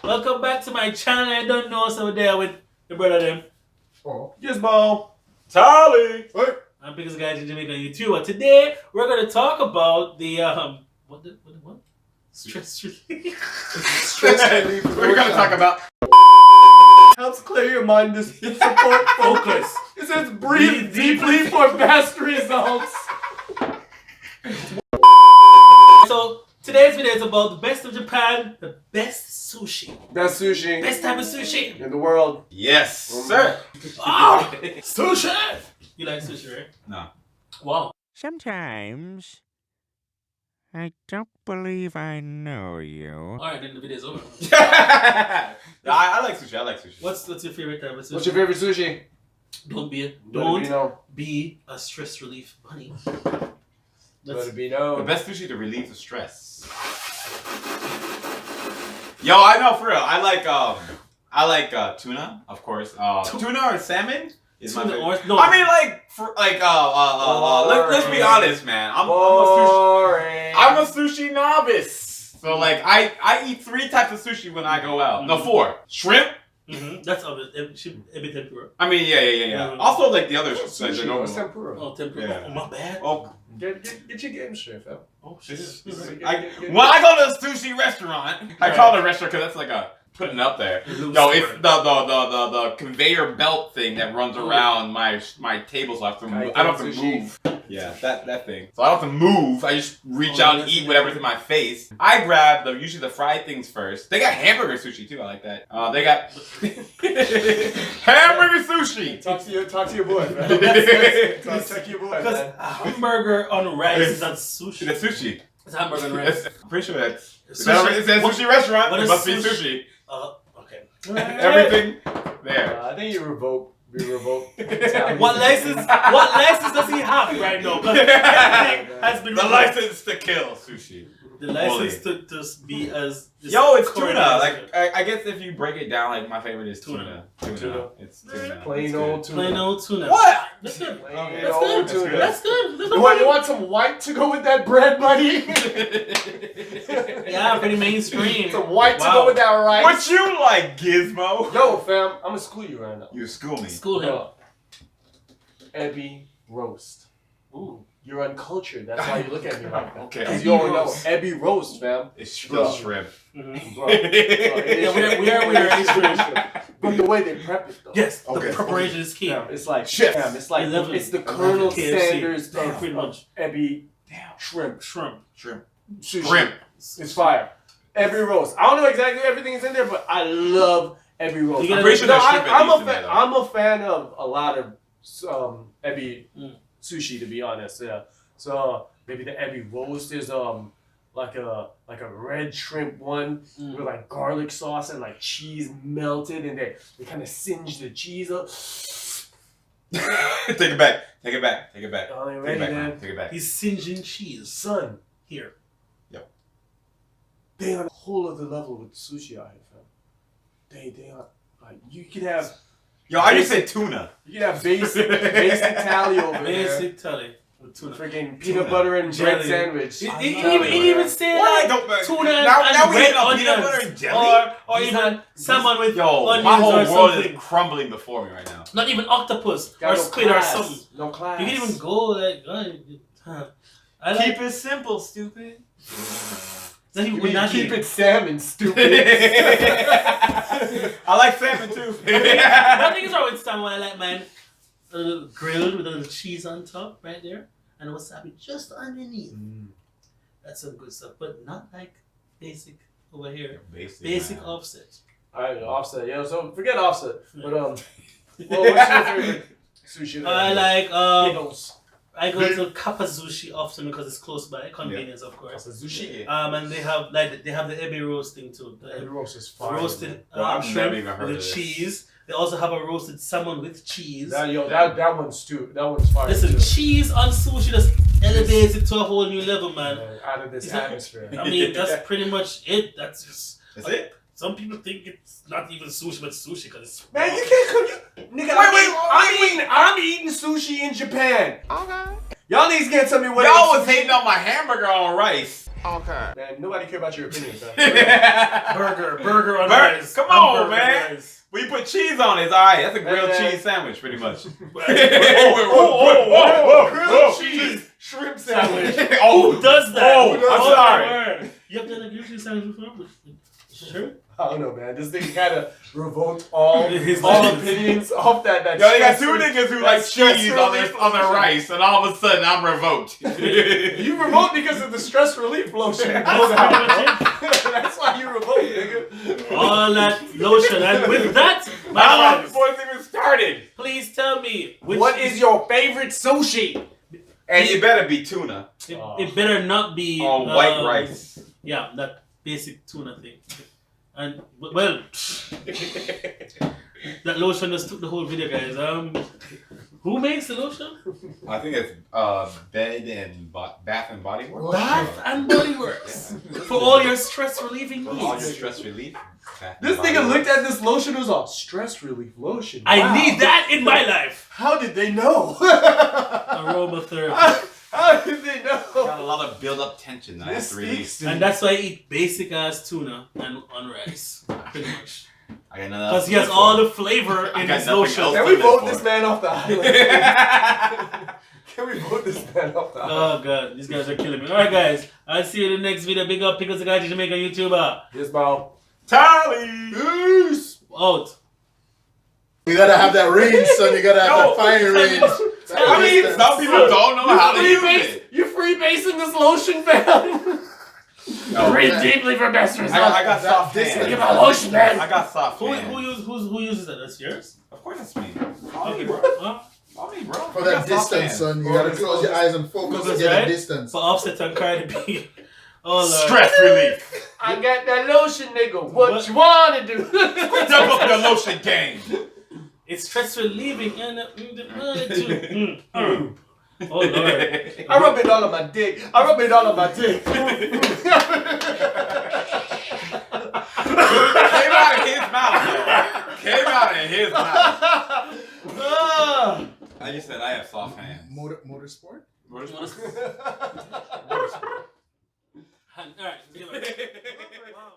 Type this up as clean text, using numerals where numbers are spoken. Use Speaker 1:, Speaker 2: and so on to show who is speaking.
Speaker 1: Welcome back to my channel. I don't know, so there with the brother them.
Speaker 2: Oh. Gizmo.
Speaker 3: Charlie.
Speaker 2: What?
Speaker 1: I'm biggest guy in Jamaica YouTuber. Today we're gonna talk about the what? Stress relief.
Speaker 2: Stress relief.
Speaker 3: We're gonna talk about
Speaker 2: helps clear your mind. This support focus. It says breathe deeply for best results.
Speaker 1: So today's video is about the best of Japan, the best sushi,
Speaker 2: Best sushi
Speaker 1: best type of sushi.
Speaker 2: in the world.
Speaker 3: yes, sir.
Speaker 1: Oh, sushi. You like sushi, right?
Speaker 3: No.
Speaker 1: Wow.
Speaker 4: Sometimes I don't believe I know you.
Speaker 1: All right, then the video's over.
Speaker 3: I like sushi. I like sushi.
Speaker 1: What's your favorite type of sushi?
Speaker 2: What's your favorite sushi?
Speaker 1: Don't be a stress relief bunny.
Speaker 2: Let it be
Speaker 3: The
Speaker 2: known.
Speaker 3: best sushi to relieve the stress. Yo, I know for real. I like tuna, of course. Tuna or salmon is my favorite.
Speaker 1: Or, no.
Speaker 3: I mean, let's be honest, man. I'm a sushi novice. So like, I eat 3 types of sushi when I go out. No, 4. Shrimp.
Speaker 1: That's obvious. Every tempura.
Speaker 3: I mean, yeah. Also, like the other
Speaker 2: Sushi.
Speaker 3: the normal.
Speaker 2: What's tempura?
Speaker 1: Oh, tempura.
Speaker 3: Yeah.
Speaker 1: Oh, my bad.
Speaker 3: Oh,
Speaker 2: Get your game straight, fam.
Speaker 1: Oh, shit.
Speaker 3: when I go to a sushi restaurant, I call it a restaurant because that's like a putting it up there. No, it's the conveyor belt thing that runs around my table, so I don't have to move. Yeah, that thing. So I don't have to move. I just reach out and eat whatever's in my face. I grab usually the fried things first. They got hamburger sushi too. I like that. They got hamburger sushi.
Speaker 2: Talk to your boy, man. Talk to your boy,
Speaker 1: Because
Speaker 2: man.
Speaker 1: a hamburger on rice is not sushi.
Speaker 3: That's sushi.
Speaker 1: It's hamburger on rice.
Speaker 3: I'm pretty sure that's
Speaker 1: Sushi.
Speaker 3: it's a sushi restaurant.
Speaker 1: What
Speaker 3: It
Speaker 1: is
Speaker 3: must be
Speaker 1: sushi?
Speaker 3: sushi.
Speaker 1: Okay.
Speaker 3: Everything there.
Speaker 2: I think you revoke. We revoke.
Speaker 1: What license does he have right now? Because everything has been
Speaker 3: The
Speaker 1: revoked.
Speaker 3: license to kill sushi.
Speaker 1: The license to be as
Speaker 3: Yo, it's
Speaker 1: current
Speaker 3: tuna.
Speaker 1: as-
Speaker 3: Like I guess if you break it down, like my favorite is tuna.
Speaker 2: Tuna.
Speaker 3: It's tuna.
Speaker 2: Plain
Speaker 3: It's
Speaker 2: old
Speaker 3: good.
Speaker 2: tuna.
Speaker 1: plain old tuna.
Speaker 3: What?
Speaker 1: That's good.
Speaker 2: Plain
Speaker 1: That's
Speaker 2: old
Speaker 1: good.
Speaker 2: tuna.
Speaker 1: That's good. There's no
Speaker 2: You want some white to go with that bread, buddy?
Speaker 1: Yeah, pretty mainstream.
Speaker 2: Some white to
Speaker 1: Wow.
Speaker 2: go with that rice.
Speaker 3: What you like, Gizmo?
Speaker 2: Yo, fam, I'm gonna school you right now.
Speaker 3: You school me.
Speaker 1: School him.
Speaker 2: Ebby roast.
Speaker 1: Ooh.
Speaker 2: You're uncultured. That's why you look at me like that.
Speaker 3: Okay.
Speaker 2: Because
Speaker 1: Ebby
Speaker 2: you don't know.
Speaker 1: roast.
Speaker 2: Ebby roast, fam.
Speaker 3: It's
Speaker 2: Bro.
Speaker 3: still shrimp.
Speaker 1: Mhm.
Speaker 2: Bro. Yeah,
Speaker 1: we are
Speaker 2: But the way they prep it, though.
Speaker 1: Yes,
Speaker 3: Okay.
Speaker 1: the preparation is key.
Speaker 2: Fam, it's like,
Speaker 3: Chef.
Speaker 2: fam, it's like,
Speaker 1: 11.
Speaker 2: it's the Colonel
Speaker 1: KFC.
Speaker 2: Sanders
Speaker 1: Damn,
Speaker 2: of
Speaker 1: pretty much.
Speaker 2: Ebby
Speaker 3: Damn.
Speaker 2: shrimp.
Speaker 1: Shrimp.
Speaker 3: Shrimp.
Speaker 2: Sushi.
Speaker 3: Shrimp.
Speaker 2: It's fire. Ebby roast. I don't know exactly everything is in there, but I love Ebby roast.
Speaker 1: You get
Speaker 3: I'm pretty sure
Speaker 2: No,
Speaker 3: there's shrimp at least in there, though.
Speaker 2: I'm a fan of a lot of Ebby sushi, to be honest. Yeah. So maybe the Ebby roast is like a red shrimp one with like garlic sauce and like cheese melted, and they kind of singe the cheese up.
Speaker 3: Take it back. Take it back. Take it back.
Speaker 2: Oh, you
Speaker 3: Take
Speaker 2: ready,
Speaker 3: it back,
Speaker 2: man?
Speaker 3: man. Take it back.
Speaker 1: He's singeing cheese.
Speaker 2: Son,
Speaker 1: Here.
Speaker 2: they on a whole other level with sushi out here, fam. They are like you could have
Speaker 3: Yo, I just said tuna.
Speaker 2: basic tally over there.
Speaker 1: Basic tally with tuna.
Speaker 2: Freaking
Speaker 3: Tuna.
Speaker 2: peanut butter and bread
Speaker 1: Jelly.
Speaker 2: sandwich.
Speaker 1: He
Speaker 2: I love
Speaker 1: even
Speaker 2: it.
Speaker 1: say
Speaker 3: Why
Speaker 1: like
Speaker 3: don't-
Speaker 1: tuna
Speaker 3: now
Speaker 1: and
Speaker 3: we
Speaker 1: red
Speaker 3: hit on peanut
Speaker 1: onions,
Speaker 3: butter and jelly?
Speaker 1: or even salmon with
Speaker 3: Yo,
Speaker 1: onions
Speaker 3: my whole
Speaker 1: or
Speaker 3: world
Speaker 1: something.
Speaker 3: is crumbling before me right now.
Speaker 1: Not even octopus
Speaker 2: Got
Speaker 1: or
Speaker 2: no
Speaker 1: squid or
Speaker 2: class.
Speaker 1: something.
Speaker 2: No class.
Speaker 1: You can even go like. I like.
Speaker 3: Keep it simple, stupid.
Speaker 1: Then he
Speaker 2: You
Speaker 1: would
Speaker 2: mean
Speaker 1: not
Speaker 2: keep
Speaker 1: eat.
Speaker 2: it salmon, stupid.
Speaker 3: I like salmon too.
Speaker 1: One thing is wrong with salmon when I like mine a little grilled with a little cheese on top right there and wasabi just underneath. That's some good stuff, but not like basic over here. Basic
Speaker 3: man.
Speaker 1: offset.
Speaker 2: Alright, offset. Yeah, so forget offset. But well, what's your favorite sushi?
Speaker 1: I like
Speaker 2: Pickles.
Speaker 1: I go to Kapazushi often because it's close by, convenience of course.
Speaker 2: Sushi.
Speaker 1: And they have the ebby roasting too. The
Speaker 2: Every roast is fire.
Speaker 1: roasted
Speaker 3: Bro, I've never
Speaker 1: shrimp
Speaker 3: even heard
Speaker 1: with
Speaker 3: of this.
Speaker 1: cheese. They also have a roasted salmon with cheese.
Speaker 2: That one's too. That one's fire.
Speaker 1: Listen,
Speaker 2: too.
Speaker 1: cheese on sushi just elevates it to a whole new level, man.
Speaker 2: Out of this
Speaker 1: Is that-
Speaker 2: atmosphere.
Speaker 1: I mean, that's pretty much it. That's just.
Speaker 3: That's it?
Speaker 1: Some people think it's not even sushi, but sushi because it's.
Speaker 2: Man, you can't come. Nigga, I'm eating sushi in Japan.
Speaker 4: Okay.
Speaker 2: Y'all niggas can't tell me what.
Speaker 3: Y'all was hating on my hamburger on rice. Okay.
Speaker 2: Man, nobody care about your opinions, man.
Speaker 1: Burger on rice.
Speaker 3: Come on,
Speaker 1: Hamburger
Speaker 3: man.
Speaker 1: rice.
Speaker 3: We put cheese on it. It's alright. That's a grilled
Speaker 2: Hey, man.
Speaker 3: cheese sandwich, pretty much.
Speaker 2: Grilled cheese shrimp sandwich.
Speaker 1: Who does that?
Speaker 3: Oh,
Speaker 1: Who does
Speaker 3: I'm
Speaker 1: that?
Speaker 3: sorry.
Speaker 1: You have done a grilled cheese sandwich before? Sure.
Speaker 2: I don't know, man. This thing kind of revoked all
Speaker 1: His
Speaker 2: all
Speaker 1: legends.
Speaker 2: opinions off that.
Speaker 3: Yo, they got
Speaker 2: stress
Speaker 3: two
Speaker 2: relief-
Speaker 3: niggas who
Speaker 2: that
Speaker 3: like
Speaker 2: stress
Speaker 3: cheese
Speaker 2: relief
Speaker 3: on their
Speaker 2: lotion.
Speaker 3: rice, and all of a sudden I'm revoked.
Speaker 2: You revoked because of the stress relief lotion. That's why you revoked, nigga.
Speaker 1: All that lotion. And with that,
Speaker 3: How
Speaker 1: my
Speaker 3: long
Speaker 1: friends,
Speaker 3: before this even started?
Speaker 1: please tell me which
Speaker 2: What is your favorite sushi?
Speaker 3: And you better be tuna
Speaker 1: it better not be
Speaker 3: on white rice.
Speaker 1: Yeah, that basic tuna thing. And well, that lotion just took the whole video, guys. Who makes the lotion?
Speaker 3: I think it's Bed and Bath and Body Works.
Speaker 1: Bath and Body Works for all your stress relieving
Speaker 3: For all your
Speaker 1: needs.
Speaker 3: stress relief. Bath and
Speaker 2: This
Speaker 3: Body
Speaker 2: nigga looked
Speaker 3: Works.
Speaker 2: at this lotion and was all stress relief lotion.
Speaker 1: I
Speaker 2: Wow.
Speaker 1: need that in my life.
Speaker 2: How did they know?
Speaker 1: Aromatherapy.
Speaker 2: How did they
Speaker 3: Got
Speaker 2: know?
Speaker 3: a lot of build up tension that I have
Speaker 2: This
Speaker 3: to
Speaker 2: speaks
Speaker 3: release.
Speaker 2: to
Speaker 1: And that's why I eat basic ass tuna and on rice, pretty much.
Speaker 3: I got nothing
Speaker 1: Because he has all the flavor
Speaker 3: I
Speaker 1: in
Speaker 3: got
Speaker 1: his
Speaker 3: nothing
Speaker 1: lotion.
Speaker 3: else.
Speaker 2: Can we vote
Speaker 3: for.
Speaker 2: this man off the island? Can we vote this man off the island?
Speaker 1: Oh god, these guys are killing me. Alright guys, I'll see you in the next video. Big up Pickles the guy to Jamaica YouTuber.
Speaker 2: Yes, bro.
Speaker 3: Tally!
Speaker 2: Peace.
Speaker 1: Out.
Speaker 5: You gotta have that range, son. You gotta have
Speaker 3: No.
Speaker 5: that fire range.
Speaker 3: I mean, some people don't know how to use it.
Speaker 2: You freebasing this lotion, man?
Speaker 3: No,
Speaker 2: Breathe
Speaker 5: man.
Speaker 2: deeply for best
Speaker 3: I
Speaker 2: results.
Speaker 3: got soft
Speaker 5: This
Speaker 3: hands.
Speaker 2: Give my lotion, man.
Speaker 3: I got soft
Speaker 1: Who
Speaker 3: hands.
Speaker 1: uses that? That's yours?
Speaker 3: Of course it's me. Follow
Speaker 1: Okay,
Speaker 3: me,
Speaker 1: bro.
Speaker 3: bro. Follow me, bro.
Speaker 5: For
Speaker 3: I
Speaker 5: that
Speaker 3: got soft
Speaker 5: distance,
Speaker 3: hands.
Speaker 5: son. You gotta close your eyes and focus to
Speaker 1: Focus,
Speaker 5: get
Speaker 1: right?
Speaker 5: the distance.
Speaker 1: For Offset and Cardi B. Oh Lord.
Speaker 3: Stress relief.
Speaker 2: I got that lotion, nigga. What
Speaker 1: What?
Speaker 2: you wanna do?
Speaker 3: Step up your lotion game.
Speaker 1: It's stress relieving and Oh Lord.
Speaker 2: I rub it all on my dick. I rub it all on my dick.
Speaker 3: Came out of his mouth, though. Came out of his mouth. I just said I have soft hands.
Speaker 5: Motorsport?
Speaker 1: Alright, give it. Wow.